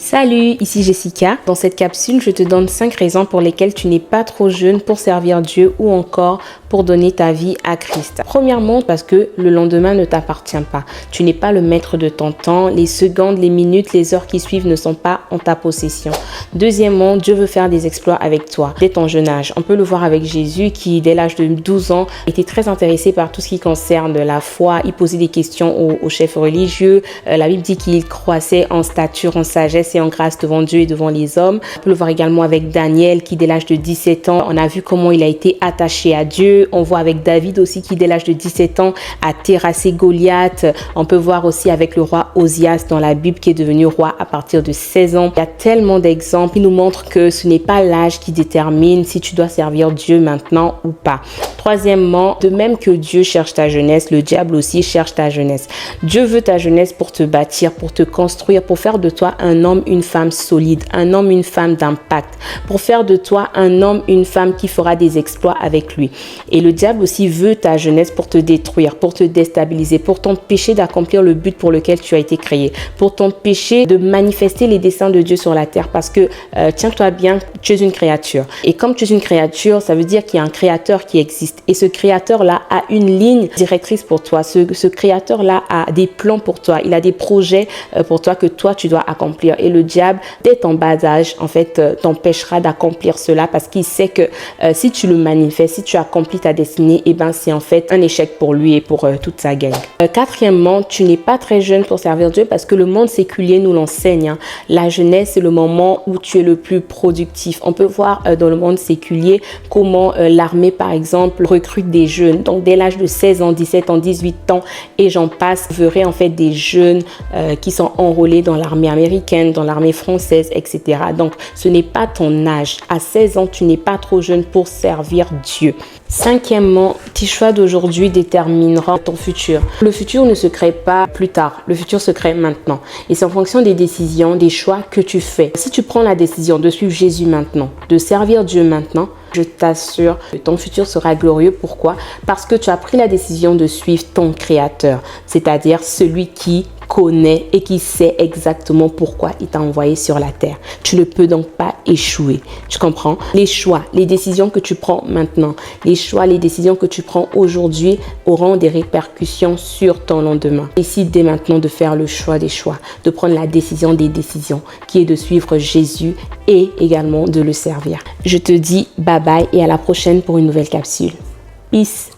Salut, ici Jessica. Dans cette capsule, je te donne 5 raisons pour lesquelles tu n'es pas trop jeune pour servir Dieu ou encore pour donner ta vie à Christ. Premièrement, parce que le lendemain ne t'appartient pas. Tu n'es pas le maître de ton temps. Les secondes, les minutes, les heures qui suivent ne sont pas en ta possession. Deuxièmement, Dieu veut faire des exploits avec toi dès ton jeune âge. On peut le voir avec Jésus qui, dès l'âge de 12 ans, était très intéressé par tout ce qui concerne la foi. Il posait des questions aux chefs religieux. La Bible dit qu'il croissait en stature, en sagesse et en grâce devant Dieu et devant les hommes. On peut le voir également avec Daniel qui, dès l'âge de 17 ans, on a vu comment il a été attaché à Dieu. On voit avec David aussi qui, dès l'âge de 17 ans, a terrassé Goliath. On peut voir aussi avec le roi Osias dans la Bible qui est devenu roi à partir de 16 ans. Il y a tellement d'exemples qui nous montrent que ce n'est pas l'âge qui détermine si tu dois servir Dieu maintenant ou pas. Troisièmement, de même que Dieu cherche ta jeunesse, le diable aussi cherche ta jeunesse. Dieu veut ta jeunesse pour te bâtir, pour te construire, pour faire de toi un homme, une femme solide, un homme, une femme d'impact, pour faire de toi un homme, une femme qui fera des exploits avec lui. Et le diable aussi veut ta jeunesse pour te détruire, pour te déstabiliser, pour t'empêcher d'accomplir le but pour lequel tu as été créé, pour t'empêcher de manifester les desseins de Dieu sur la terre parce que, tiens-toi bien, tu es une créature. Et comme tu es une créature, ça veut dire qu'il y a un créateur qui existe. Et ce créateur-là a une ligne directrice pour toi. Ce créateur-là a des plans pour toi. Il a des projets pour toi que toi, tu dois accomplir. Et le diable, dès ton bas âge, en fait, t'empêchera d'accomplir cela parce qu'il sait que si tu le manifestes, si tu accomplis ta destinée, eh ben, c'est en fait un échec pour lui et pour toute sa gang. Quatrièmement, tu n'es pas très jeune pour servir Dieu parce que le monde séculier nous l'enseigne. La jeunesse, c'est le moment où tu es le plus productif. On peut voir dans le monde séculier comment l'armée, par exemple, recrute des jeunes. Donc, dès l'âge de 16 ans, 17 ans, 18 ans et j'en passe, vous verrez en fait des jeunes qui sont enrôlés dans l'armée américaine, dans l'armée française, etc. Donc, ce n'est pas ton âge. À 16 ans, tu n'es pas trop jeune pour servir Dieu. Cinquièmement, tes choix d'aujourd'hui détermineront ton futur. Le futur ne se crée pas plus tard. Le futur se crée maintenant. Et c'est en fonction des décisions, des choix que tu fais. Si tu prends la décision de suivre Jésus maintenant, de servir Dieu maintenant, je t'assure que ton futur sera glorieux. Pourquoi? Parce que tu as pris la décision de suivre ton Créateur, c'est-à-dire celui qui connaît et qui sait exactement pourquoi il t'a envoyé sur la terre. Tu ne peux donc pas échouer. Tu comprends? Les choix, les décisions que tu prends maintenant, les choix, les décisions que tu prends aujourd'hui auront des répercussions sur ton lendemain. Décide dès maintenant de faire le choix des choix, de prendre la décision des décisions, qui est de suivre Jésus et également de le servir. Je te dis bye bye et à la prochaine pour une nouvelle capsule. Peace!